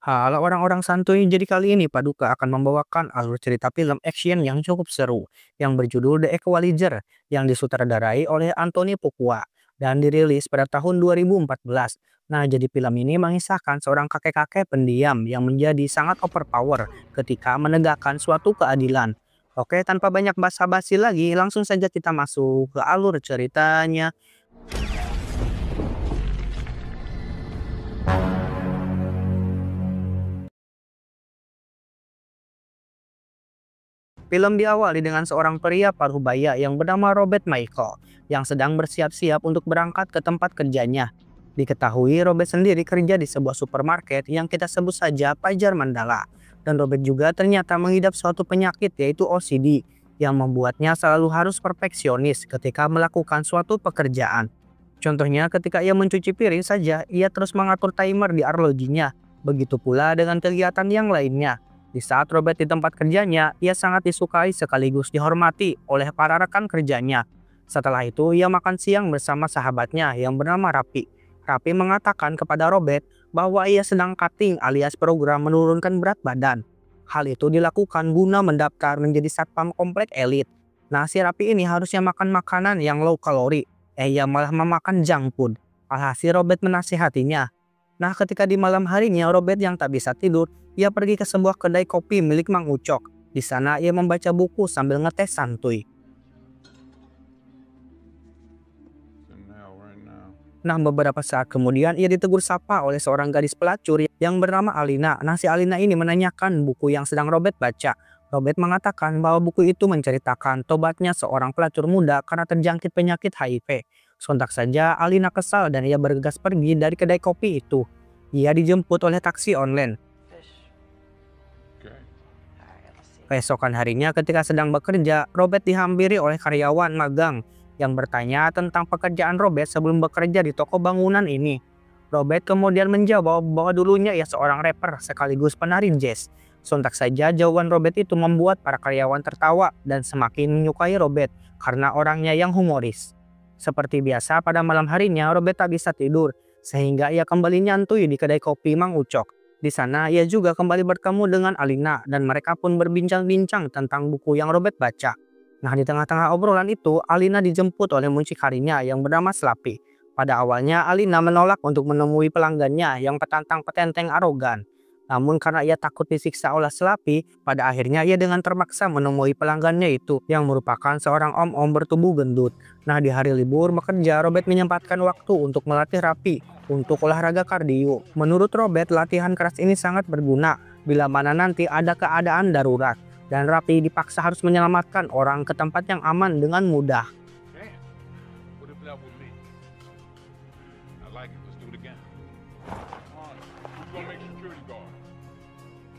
Halo orang-orang santuy, jadi kali ini Paduka akan membawakan alur cerita film action yang cukup seru yang berjudul The Equalizer yang disutradarai oleh Anthony Fuqua dan dirilis pada tahun 2014. Nah, jadi film ini mengisahkan seorang kakek-kakek pendiam yang menjadi sangat overpower ketika menegakkan suatu keadilan. Oke, tanpa banyak basa-basi lagi, langsung saja kita masuk ke alur ceritanya. Film diawali dengan seorang pria parubaya yang bernama Robert Michael yang sedang bersiap-siap untuk berangkat ke tempat kerjanya. Diketahui Robert sendiri kerja di sebuah supermarket yang kita sebut saja Pajar Mandala. Dan Robert juga ternyata mengidap suatu penyakit yaitu OCD yang membuatnya selalu harus perfeksionis ketika melakukan suatu pekerjaan. Contohnya ketika ia mencuci piring saja, ia terus mengatur timer di arlojinya. Begitu pula dengan kegiatan yang lainnya. Di saat Robert di tempat kerjanya, ia sangat disukai sekaligus dihormati oleh para rekan kerjanya. Setelah itu, ia makan siang bersama sahabatnya yang bernama Rapi. Rapi mengatakan kepada Robert bahwa ia sedang cutting alias program menurunkan berat badan. Hal itu dilakukan guna mendaftar menjadi satpam komplek elit. Nah, si Rapi ini harusnya makan makanan yang low kalori. Ia malah memakan junk food. Alhasil Robert menasihatinya. Nah, ketika di malam harinya Robert yang tak bisa tidur, ia pergi ke sebuah kedai kopi milik Mang Ucok. Di sana ia membaca buku sambil ngetes santuy. Nah, beberapa saat kemudian ia ditegur sapa oleh seorang gadis pelacur yang bernama Alina. Nah, si Alina ini menanyakan buku yang sedang Robert baca. Robert mengatakan bahwa buku itu menceritakan tobatnya seorang pelacur muda karena terjangkit penyakit HIV. Sontak saja Alina kesal dan ia bergegas pergi dari kedai kopi itu. Ia dijemput oleh taksi online. Keesokan harinya ketika sedang bekerja, Robert dihampiri oleh karyawan magang yang bertanya tentang pekerjaan Robert sebelum bekerja di toko bangunan ini. Robert kemudian menjawab bahwa dulunya ia seorang rapper sekaligus penari jazz. Sontak saja jawaban Robert itu membuat para karyawan tertawa dan semakin menyukai Robert karena orangnya yang humoris. Seperti biasa pada malam harinya Robert tak bisa tidur sehingga ia kembali nyantui di kedai kopi Mang Ucok. Di sana ia juga kembali bertemu dengan Alina dan mereka pun berbincang-bincang tentang buku yang Robert baca. Nah, di tengah-tengah obrolan itu Alina dijemput oleh muncikarinya yang bernama Slappy. Pada awalnya Alina menolak untuk menemui pelanggannya yang petantang petenteng arogan. Namun karena ia takut disiksa oleh Slappy, pada akhirnya ia dengan terpaksa menemui pelanggannya itu yang merupakan seorang om-om bertubuh gendut. Nah, di hari libur bekerja, Robert menyempatkan waktu untuk melatih Rapi untuk olahraga kardio. Menurut Robert, latihan keras ini sangat berguna bila mana nanti ada keadaan darurat dan Rapi dipaksa harus menyelamatkan orang ke tempat yang aman dengan mudah.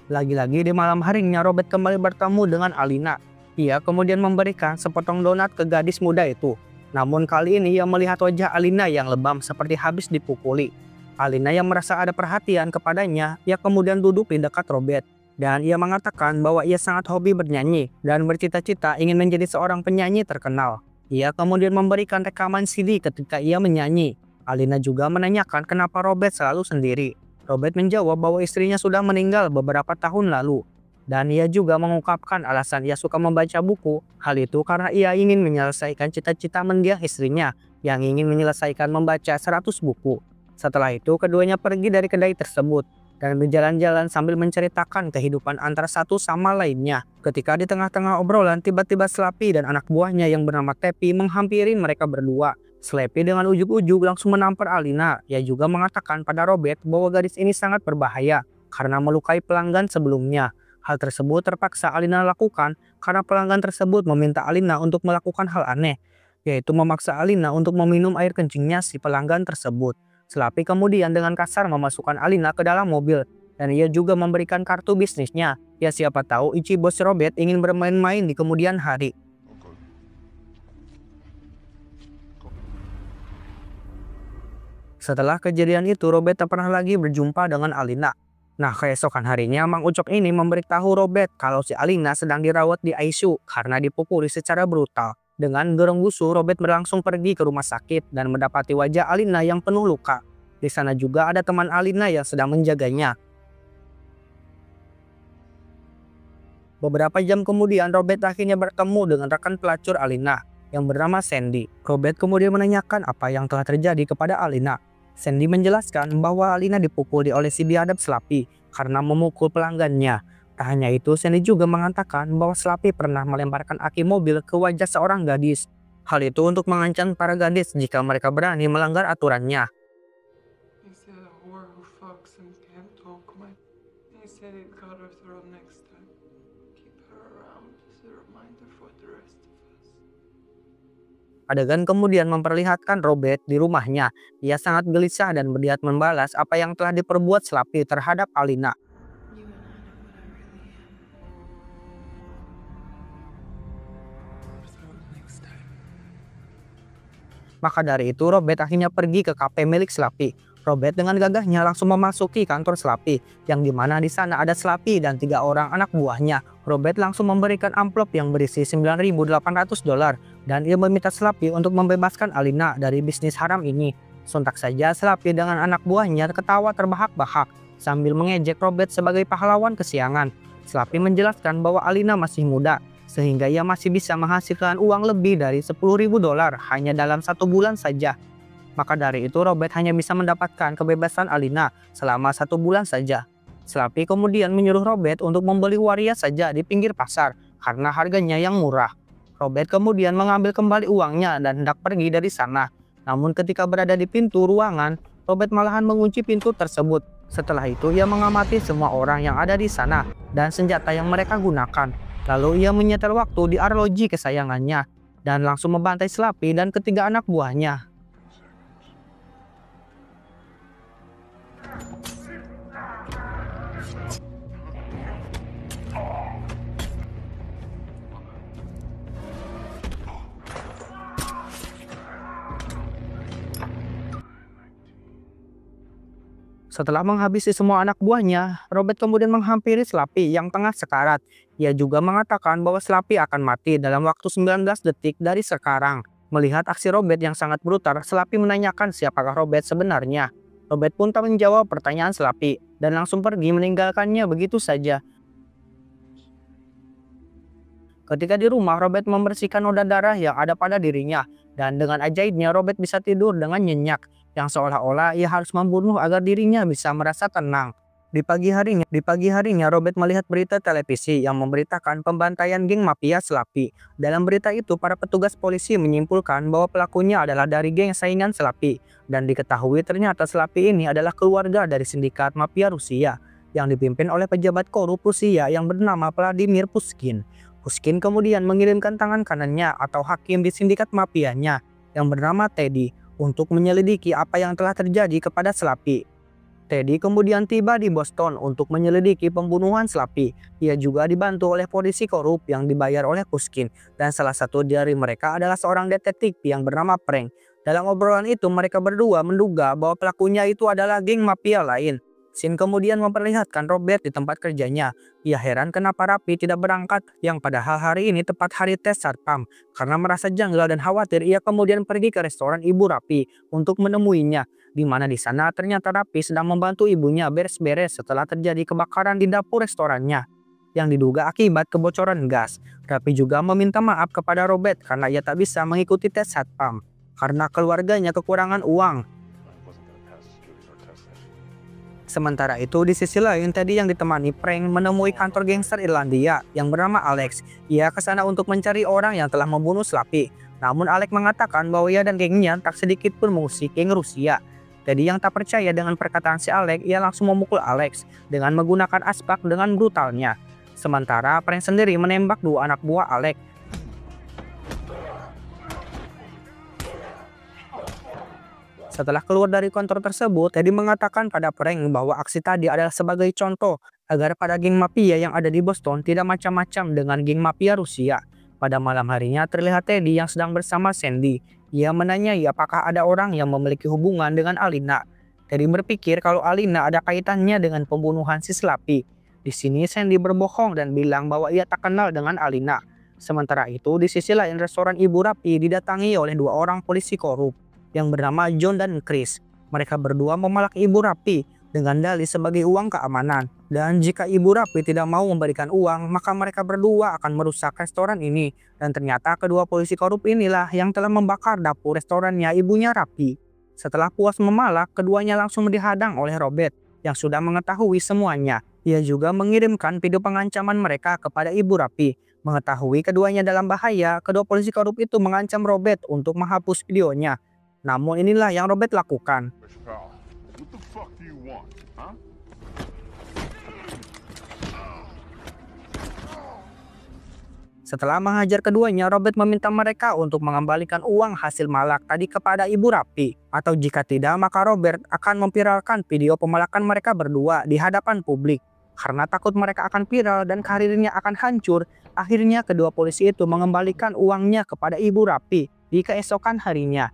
Lagi-lagi di malam harinya Robert kembali bertemu dengan Alina. Ia kemudian memberikan sepotong donat ke gadis muda itu. Namun kali ini ia melihat wajah Alina yang lebam seperti habis dipukuli. Alina yang merasa ada perhatian kepadanya, ia kemudian duduk di dekat Robert. Dan ia mengatakan bahwa ia sangat hobi bernyanyi dan bercita-cita ingin menjadi seorang penyanyi terkenal. Ia kemudian memberikan rekaman CD ketika ia menyanyi. Alina juga menanyakan kenapa Robert selalu sendiri. Robert menjawab bahwa istrinya sudah meninggal beberapa tahun lalu. Dan ia juga mengungkapkan alasan ia suka membaca buku. Hal itu karena ia ingin menyelesaikan cita-cita mendiang istrinya yang ingin menyelesaikan membaca 100 buku. Setelah itu keduanya pergi dari kedai tersebut dan berjalan-jalan sambil menceritakan kehidupan antara satu sama lainnya. Ketika di tengah-tengah obrolan tiba-tiba Slappy dan anak buahnya yang bernama Tepi menghampiri mereka berdua. Slappy dengan ujuk-ujuk langsung menampar Alina. Ia juga mengatakan pada Robert bahwa gadis ini sangat berbahaya karena melukai pelanggan sebelumnya. Hal tersebut terpaksa Alina lakukan karena pelanggan tersebut meminta Alina untuk melakukan hal aneh, yaitu memaksa Alina untuk meminum air kencingnya si pelanggan tersebut. Slappy kemudian dengan kasar memasukkan Alina ke dalam mobil dan ia juga memberikan kartu bisnisnya. Ya siapa tahu Ichi bos Robert ingin bermain-main di kemudian hari. Setelah kejadian itu, Robert tak pernah lagi berjumpa dengan Alina. Nah, keesokan harinya, Mang Ucok ini memberitahu Robert kalau si Alina sedang dirawat di ICU karena dipukuli secara brutal. Dengan gerung gusu, Robert berlangsung pergi ke rumah sakit dan mendapati wajah Alina yang penuh luka. Di sana juga ada teman Alina yang sedang menjaganya. Beberapa jam kemudian Robert akhirnya bertemu dengan rekan pelacur Alina yang bernama Sandy. Robert kemudian menanyakan apa yang telah terjadi kepada Alina. Sandy menjelaskan bahwa Alina dipukuli oleh si biadab Slappy karena memukul pelanggannya. Tak hanya itu, Sandy juga mengatakan bahwa Slappy pernah melemparkan aki mobil ke wajah seorang gadis. Hal itu untuk mengancam para gadis jika mereka berani melanggar aturannya. Adegan kemudian memperlihatkan Robert di rumahnya. Ia sangat gelisah dan berniat membalas apa yang telah diperbuat Slappy terhadap Alina. Maka dari itu Robert akhirnya pergi ke kafe milik Slappy. Robert dengan gagahnya langsung memasuki kantor Slappy, yang dimana di sana ada Slappy dan 3 orang anak buahnya. Robert langsung memberikan amplop yang berisi $9.800 dan ia meminta Slappy untuk membebaskan Alina dari bisnis haram ini. Sontak saja Slappy dengan anak buahnya ketawa terbahak-bahak sambil mengejek Robert sebagai pahlawan kesiangan. Slappy menjelaskan bahwa Alina masih muda, sehingga ia masih bisa menghasilkan uang lebih dari $10.000 hanya dalam 1 bulan saja. Maka dari itu Robert hanya bisa mendapatkan kebebasan Alina selama 1 bulan saja. Slappy kemudian menyuruh Robert untuk membeli waria saja di pinggir pasar karena harganya yang murah. Robert kemudian mengambil kembali uangnya dan hendak pergi dari sana. Namun ketika berada di pintu ruangan, Robert malahan mengunci pintu tersebut. Setelah itu ia mengamati semua orang yang ada di sana dan senjata yang mereka gunakan. Lalu ia menyetel waktu di arloji kesayangannya dan langsung membantai Slappy dan ketiga anak buahnya. Setelah menghabisi semua anak buahnya, Robert kemudian menghampiri Slappy yang tengah sekarat. Ia juga mengatakan bahwa Slappy akan mati dalam waktu 19 detik dari sekarang. Melihat aksi Robert yang sangat brutal, Slappy menanyakan siapakah Robert sebenarnya. Robert pun tak menjawab pertanyaan Slappy dan langsung pergi meninggalkannya begitu saja. Ketika di rumah, Robert membersihkan noda darah yang ada pada dirinya. Dan dengan ajaibnya Robert bisa tidur dengan nyenyak, yang seolah-olah ia harus membunuh agar dirinya bisa merasa tenang. Di pagi harinya Robert melihat berita televisi yang memberitakan pembantaian geng mafia Slappy. Dalam berita itu, para petugas polisi menyimpulkan bahwa pelakunya adalah dari geng saingan Slappy. Dan diketahui ternyata Slappy ini adalah keluarga dari sindikat mafia Rusia yang dipimpin oleh pejabat korup Rusia yang bernama Vladimir Pushkin. Pushkin kemudian mengirimkan tangan kanannya atau hakim di sindikat mafianya yang bernama Teddy untuk menyelidiki apa yang telah terjadi kepada Slappy. Teddy kemudian tiba di Boston untuk menyelidiki pembunuhan Slappy. Ia juga dibantu oleh polisi korup yang dibayar oleh Pushkin, dan salah satu dari mereka adalah seorang detektif yang bernama Frank. Dalam obrolan itu mereka berdua menduga bahwa pelakunya itu adalah geng mafia lain. Scene kemudian memperlihatkan Robert di tempat kerjanya. Ia heran kenapa Rapi tidak berangkat, yang padahal hari ini tepat hari tes satpam. Karena merasa janggal dan khawatir, ia kemudian pergi ke restoran Ibu Rapi untuk menemuinya, di mana di sana ternyata Rapi sedang membantu ibunya beres-beres setelah terjadi kebakaran di dapur restorannya yang diduga akibat kebocoran gas. Rapi juga meminta maaf kepada Robert karena ia tak bisa mengikuti tes satpam karena keluarganya kekurangan uang. Sementara itu, di sisi lain, Teddy yang ditemani Frank menemui kantor gangster Irlandia yang bernama Alex. Ia ke sana untuk mencari orang yang telah membunuh Slappy. Namun Alex mengatakan bahwa ia dan gengnya tak sedikit pun mengusik geng Rusia. Teddy yang tak percaya dengan perkataan si Alex, ia langsung memukul Alex dengan menggunakan asbak dengan brutalnya. Sementara Frank sendiri menembak 2 anak buah Alex. Setelah keluar dari kantor tersebut, Teddy mengatakan pada Frank bahwa aksi tadi adalah sebagai contoh agar pada geng mafia yang ada di Boston tidak macam-macam dengan geng mafia Rusia. Pada malam harinya terlihat Teddy yang sedang bersama Sandy. Ia menanyai apakah ada orang yang memiliki hubungan dengan Alina. Teddy berpikir kalau Alina ada kaitannya dengan pembunuhan si Slappy. Di sini Sandy berbohong dan bilang bahwa ia tak kenal dengan Alina. Sementara itu, di sisi lain restoran Ibu Rapi didatangi oleh 2 orang polisi korup yang bernama John dan Chris. Mereka berdua memalak Ibu Rapi dengan dalih sebagai uang keamanan. Dan jika Ibu Rapi tidak mau memberikan uang, maka mereka berdua akan merusak restoran ini. Dan ternyata kedua polisi korup inilah yang telah membakar dapur restorannya ibunya Rapi. Setelah puas memalak, keduanya langsung dihadang oleh Robert yang sudah mengetahui semuanya. Ia juga mengirimkan video pengancaman mereka kepada Ibu Rapi. Mengetahui keduanya dalam bahaya, kedua polisi korup itu mengancam Robert untuk menghapus videonya. Namun inilah yang Robert lakukan. Setelah menghajar keduanya, Robert meminta mereka untuk mengembalikan uang hasil malak tadi kepada Ibu Rapi. Atau jika tidak, maka Robert akan memviralkan video pemalakan mereka berdua di hadapan publik. Karena takut mereka akan viral dan karirnya akan hancur, akhirnya kedua polisi itu mengembalikan uangnya kepada Ibu Rapi di keesokan harinya.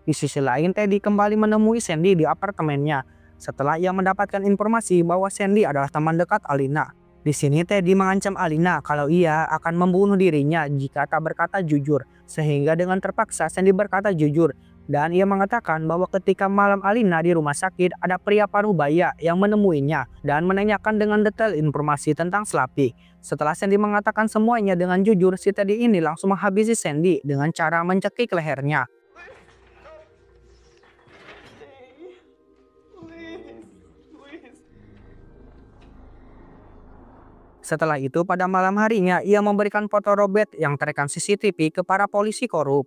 Di sisi lain, Teddy kembali menemui Sandy di apartemennya setelah ia mendapatkan informasi bahwa Sandy adalah teman dekat Alina. Di sini Teddy mengancam Alina kalau ia akan membunuh dirinya jika tak berkata jujur, sehingga dengan terpaksa Sandy berkata jujur. Dan ia mengatakan bahwa ketika malam Alina di rumah sakit, ada pria paruh baya yang menemuinya dan menanyakan dengan detail informasi tentang Slappy. Setelah Sandy mengatakan semuanya dengan jujur, si Teddy ini langsung menghabisi Sandy dengan cara mencekik lehernya. Setelah itu pada malam harinya ia memberikan foto Robert yang terekam CCTV ke para polisi korup.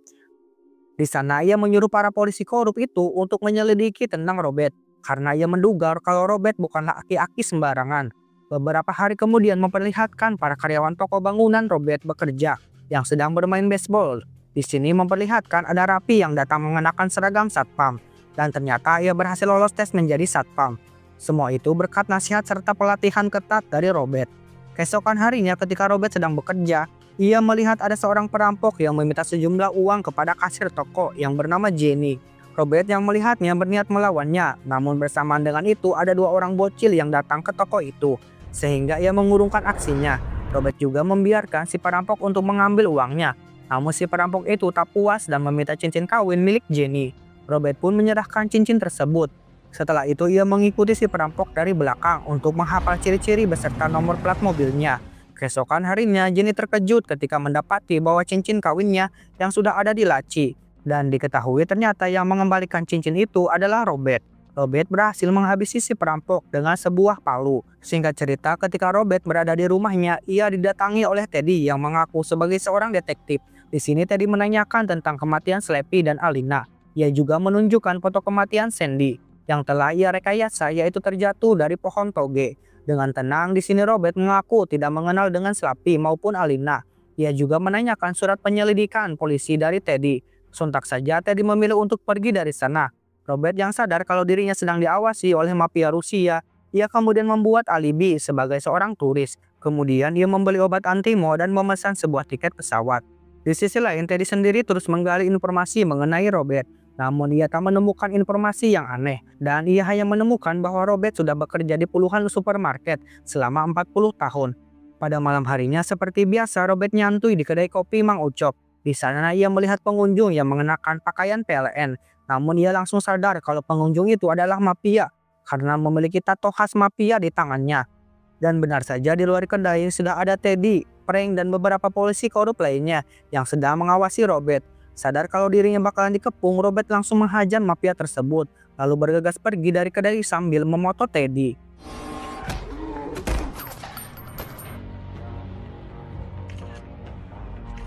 Di sana ia menyuruh para polisi korup itu untuk menyelidiki tentang Robert karena ia menduga kalau Robert bukanlah aki-aki sembarangan. Beberapa hari kemudian memperlihatkan para karyawan toko bangunan Robert bekerja yang sedang bermain baseball. Di sini memperlihatkan ada Rapi yang datang mengenakan seragam satpam dan ternyata ia berhasil lolos tes menjadi satpam. Semua itu berkat nasihat serta pelatihan ketat dari Robert. Keesokan harinya ketika Robert sedang bekerja, ia melihat ada seorang perampok yang meminta sejumlah uang kepada kasir toko yang bernama Jenny. Robert yang melihatnya berniat melawannya, namun bersamaan dengan itu ada dua orang bocil yang datang ke toko itu, sehingga ia mengurungkan aksinya. Robert juga membiarkan si perampok untuk mengambil uangnya, namun si perampok itu tak puas dan meminta cincin kawin milik Jenny. Robert pun menyerahkan cincin tersebut. Setelah itu ia mengikuti si perampok dari belakang untuk menghafal ciri-ciri beserta nomor plat mobilnya. Keesokan harinya Jenny terkejut ketika mendapati bahwa cincin kawinnya yang sudah ada di laci. Dan diketahui ternyata yang mengembalikan cincin itu adalah Robert. Robert berhasil menghabisi si perampok dengan sebuah palu. Singkat cerita, ketika Robert berada di rumahnya, ia didatangi oleh Teddy yang mengaku sebagai seorang detektif. Di sini Teddy menanyakan tentang kematian Slappy dan Alina. Ia juga menunjukkan foto kematian Sandy yang telah ia rekayasa, yaitu terjatuh dari pohon toge. Dengan tenang di sini Robert mengaku tidak mengenal dengan Slappy maupun Alina. Ia juga menanyakan surat penyelidikan polisi dari Teddy. Sontak saja Teddy memilih untuk pergi dari sana. Robert yang sadar kalau dirinya sedang diawasi oleh mafia Rusia, ia kemudian membuat alibi sebagai seorang turis. Kemudian ia membeli obat antimo dan memesan sebuah tiket pesawat. Di sisi lain Teddy sendiri terus menggali informasi mengenai Robert. Namun ia tak menemukan informasi yang aneh dan ia hanya menemukan bahwa Robert sudah bekerja di puluhan supermarket selama 40 tahun. Pada malam harinya seperti biasa Robert nyantui di kedai kopi Mang Ucok. Di sana ia melihat pengunjung yang mengenakan pakaian PLN. Namun ia langsung sadar kalau pengunjung itu adalah mafia karena memiliki tato khas mafia di tangannya. Dan benar saja di luar kedai sudah ada Teddy, Frank dan beberapa polisi korup lainnya yang sedang mengawasi Robert. Sadar kalau dirinya bakalan dikepung, Robert langsung menghajar mafia tersebut, lalu bergegas pergi dari kedai sambil memoto Teddy.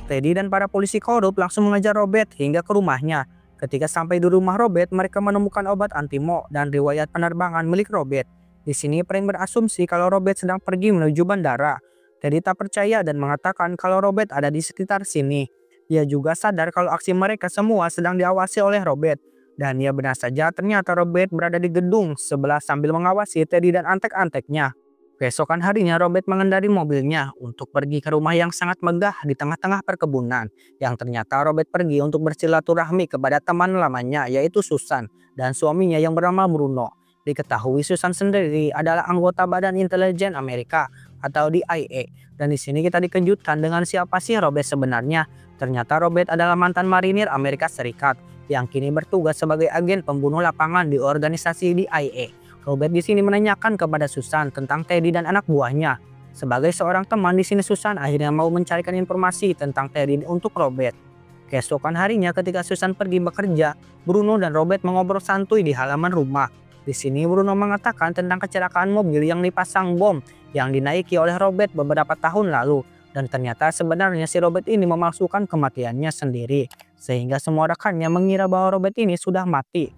Teddy dan para polisi korup langsung mengejar Robert hingga ke rumahnya. Ketika sampai di rumah Robert, mereka menemukan obat antimo dan riwayat penerbangan milik Robert. Di sini Frank berasumsi kalau Robert sedang pergi menuju bandara. Teddy tak percaya dan mengatakan kalau Robert ada di sekitar sini. Ia juga sadar kalau aksi mereka semua sedang diawasi oleh Robert. Dan ia benar saja ternyata Robert berada di gedung sebelah sambil mengawasi Teddy dan antek-anteknya. Keesokan harinya Robert mengendari mobilnya untuk pergi ke rumah yang sangat megah di tengah-tengah perkebunan. Yang ternyata Robert pergi untuk bersilaturahmi kepada teman lamanya yaitu Susan dan suaminya yang bernama Bruno. Diketahui Susan sendiri adalah anggota Badan Intelijen Amerika atau DIA. Dan di sini kita dikejutkan dengan siapa sih Robert sebenarnya. Ternyata Robert adalah mantan marinir Amerika Serikat yang kini bertugas sebagai agen pembunuh lapangan di organisasi DIA. Robert di sini menanyakan kepada Susan tentang Teddy dan anak buahnya. Sebagai seorang teman di sini, Susan akhirnya mau mencarikan informasi tentang Teddy untuk Robert. Keesokan harinya ketika Susan pergi bekerja, Bruno dan Robert mengobrol santuy di halaman rumah. Di sini Bruno mengatakan tentang kecelakaan mobil yang dipasang bom yang dinaiki oleh Robert beberapa tahun lalu. Dan ternyata sebenarnya si Robert ini memalsukan kematiannya sendiri. Sehingga semua rekannya mengira bahwa Robert ini sudah mati.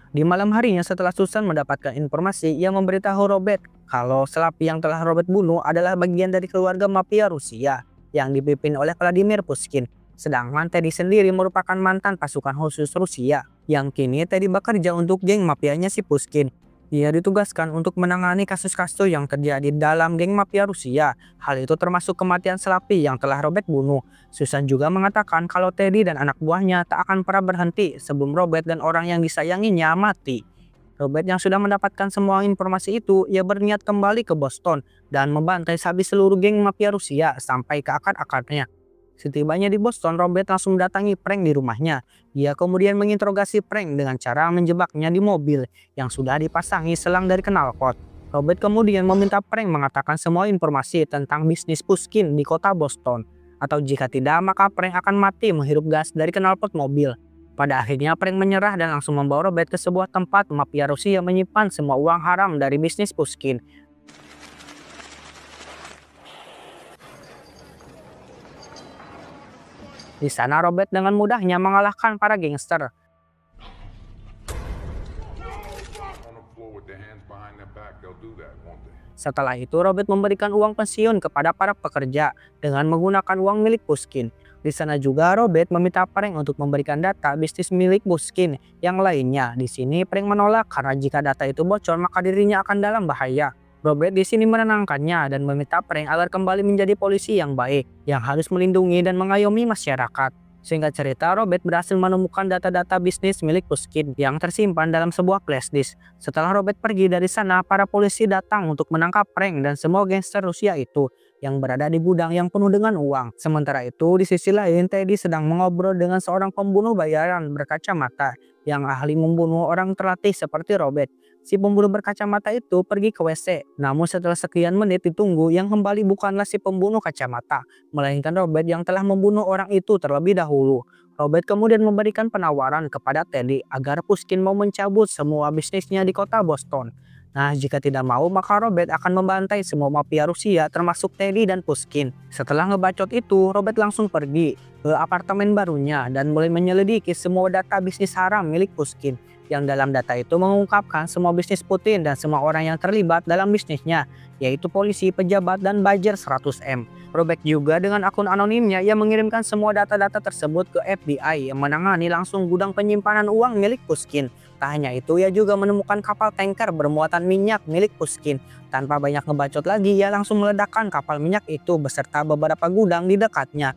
Di malam harinya setelah Susan mendapatkan informasi, ia memberitahu Robert kalau Slappy yang telah Robert bunuh adalah bagian dari keluarga mafia Rusia yang dipimpin oleh Vladimir Pushkin. Sedangkan Teddy sendiri merupakan mantan pasukan khusus Rusia yang kini Teddy bekerja untuk geng mafianya si Pushkin. Dia ditugaskan untuk menangani kasus-kasus yang terjadi dalam geng mafia Rusia. Hal itu termasuk kematian Slappy yang telah Robert bunuh. Susan juga mengatakan kalau Teddy dan anak buahnya tak akan pernah berhenti sebelum Robert dan orang yang disayanginya mati. Robert yang sudah mendapatkan semua informasi itu, ia berniat kembali ke Boston dan membantai habis seluruh geng mafia Rusia sampai ke akar-akarnya. Setibanya di Boston, Robert langsung mendatangi Frank di rumahnya. Dia kemudian menginterogasi Frank dengan cara menjebaknya di mobil yang sudah dipasangi selang dari knalpot. Robert kemudian meminta Frank mengatakan semua informasi tentang bisnis Pushkin di kota Boston. Atau jika tidak, maka Frank akan mati menghirup gas dari knalpot mobil. Pada akhirnya Frank menyerah dan langsung membawa Robert ke sebuah tempat mafia Rusia menyimpan semua uang haram dari bisnis Pushkin. Di sana Robert dengan mudahnya mengalahkan para gangster. Setelah itu Robert memberikan uang pensiun kepada para pekerja dengan menggunakan uang milik Pushkin. Di sana juga Robert meminta Frank untuk memberikan data bisnis milik Pushkin yang lainnya. Di sini Frank menolak karena jika data itu bocor maka dirinya akan dalam bahaya. Robert di sini menenangkannya dan meminta Frank agar kembali menjadi polisi yang baik, yang harus melindungi dan mengayomi masyarakat. Singkat cerita, Robert berhasil menemukan data-data bisnis milik Pushkin yang tersimpan dalam sebuah flash disk. Setelah Robert pergi dari sana, para polisi datang untuk menangkap Frank dan semua gangster Rusia itu yang berada di gudang yang penuh dengan uang. Sementara itu, di sisi lain, Teddy sedang mengobrol dengan seorang pembunuh bayaran berkacamata yang ahli membunuh orang terlatih seperti Robert. Si pembunuh berkacamata itu pergi ke WC. Namun setelah sekian menit ditunggu, yang kembali bukanlah si pembunuh kacamata, melainkan Robert yang telah membunuh orang itu terlebih dahulu. Robert kemudian memberikan penawaran kepada Teddy agar Pushkin mau mencabut semua bisnisnya di kota Boston. Nah, jika tidak mau, maka Robert akan membantai semua mafia Rusia termasuk Teddy dan Pushkin. Setelah ngebacot itu, Robert langsung pergi ke apartemen barunya dan mulai menyelidiki semua data bisnis haram milik Pushkin. Yang dalam data itu mengungkapkan semua bisnis Putin dan semua orang yang terlibat dalam bisnisnya, yaitu polisi, pejabat, dan budget 100M. Robert juga dengan akun anonimnya ia mengirimkan semua data-data tersebut ke FBI yang menangani langsung gudang penyimpanan uang milik Pushkin. Tak hanya itu, ia juga menemukan kapal tanker bermuatan minyak milik Pushkin. Tanpa banyak ngebacot lagi, ia langsung meledakkan kapal minyak itu beserta beberapa gudang di dekatnya.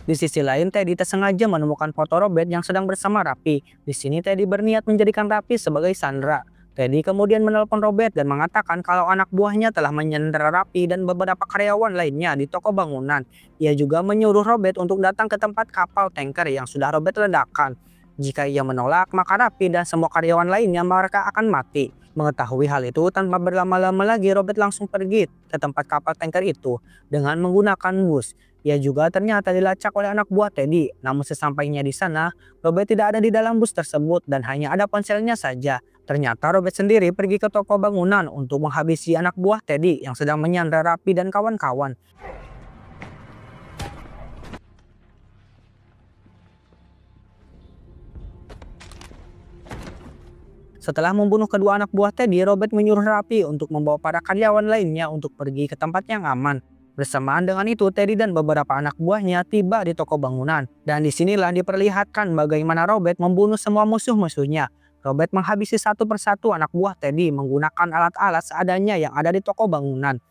Di sisi lain, Teddy tersengaja menemukan foto Robert yang sedang bersama Rapi. Di sini Teddy berniat menjadikan Rapi sebagai sandera. Teddy kemudian menelpon Robert dan mengatakan kalau anak buahnya telah menyandera Rapi dan beberapa karyawan lainnya di toko bangunan. Ia juga menyuruh Robert untuk datang ke tempat kapal tanker yang sudah Robert ledakan. Jika ia menolak, maka Rapi dan semua karyawan lainnya mereka akan mati. Mengetahui hal itu, tanpa berlama-lama lagi Robert langsung pergi ke tempat kapal tanker itu dengan menggunakan bus. Ia juga ternyata dilacak oleh anak buah Teddy. Namun sesampainya di sana, Robert tidak ada di dalam bus tersebut dan hanya ada ponselnya saja. Ternyata Robert sendiri pergi ke toko bangunan untuk menghabisi anak buah Teddy yang sedang menyandera Rapi dan kawan-kawan. Setelah membunuh kedua anak buah Teddy, Robert menyuruh Rapi untuk membawa para karyawan lainnya untuk pergi ke tempat yang aman. Bersamaan dengan itu, Teddy dan beberapa anak buahnya tiba di toko bangunan. Dan disinilah diperlihatkan bagaimana Robert membunuh semua musuh-musuhnya. Robert menghabisi satu persatu anak buah Teddy menggunakan alat-alat seadanya yang ada di toko bangunan.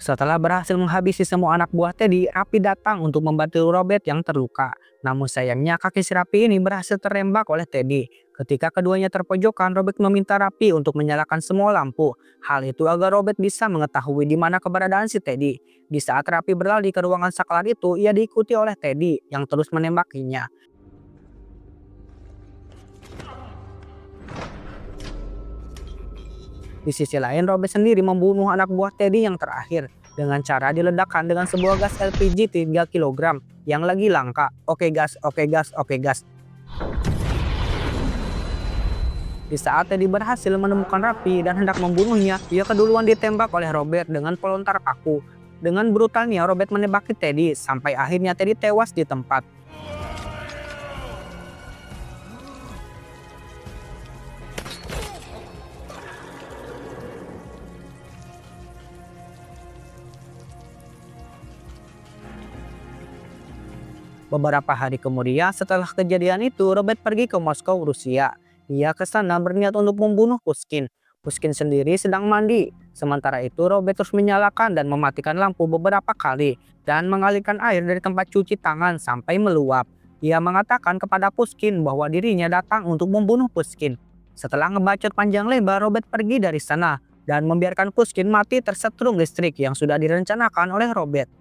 Setelah berhasil menghabisi semua anak buah Teddy, Rapi datang untuk membantu Robert yang terluka. Namun sayangnya kaki si Rapi ini berhasil terembak oleh Teddy. Ketika keduanya terpojokan, Robert meminta Rapi untuk menyalakan semua lampu. Hal itu agar Robert bisa mengetahui di mana keberadaan si Teddy. Di saat Rapi berlari ke ruangan saklar itu, ia diikuti oleh Teddy yang terus menembakinya. Di sisi lain, Robert sendiri membunuh anak buah Teddy yang terakhir dengan cara diledakkan dengan sebuah gas LPG 3 kg yang lagi langka. Oke gas, oke gas, oke gas. Di saat Teddy berhasil menemukan Rapi dan hendak membunuhnya, ia keduluan ditembak oleh Robert dengan pelontar paku. Dengan brutalnya, Robert menembaki Teddy sampai akhirnya Teddy tewas di tempat. Beberapa hari kemudian setelah kejadian itu, Robert pergi ke Moskow, Rusia. Ia ke sana berniat untuk membunuh Pushkin. Pushkin sendiri sedang mandi. Sementara itu, Robert terus menyalakan dan mematikan lampu beberapa kali dan mengalirkan air dari tempat cuci tangan sampai meluap. Ia mengatakan kepada Pushkin bahwa dirinya datang untuk membunuh Pushkin. Setelah ngebacot panjang lebar, Robert pergi dari sana dan membiarkan Pushkin mati tersetrum listrik yang sudah direncanakan oleh Robert.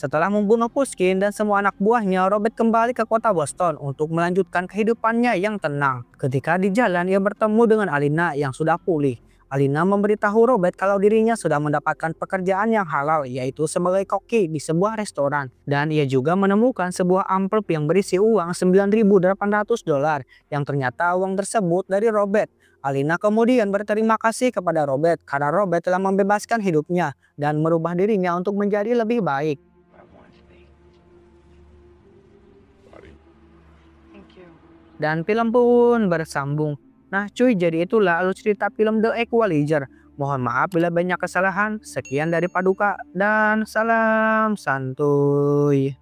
Setelah membunuh Pushkin dan semua anak buahnya, Robert kembali ke kota Boston untuk melanjutkan kehidupannya yang tenang. Ketika di jalan, ia bertemu dengan Alina yang sudah pulih. Alina memberitahu Robert kalau dirinya sudah mendapatkan pekerjaan yang halal, yaitu sebagai koki di sebuah restoran. Dan ia juga menemukan sebuah amplop yang berisi uang $9.800 yang ternyata uang tersebut dari Robert. Alina kemudian berterima kasih kepada Robert karena Robert telah membebaskan hidupnya dan merubah dirinya untuk menjadi lebih baik. Dan film pun bersambung. Nah cuy, jadi itulah alur cerita film The Equalizer. Mohon maaf bila banyak kesalahan. Sekian dari Paduka dan salam santuy.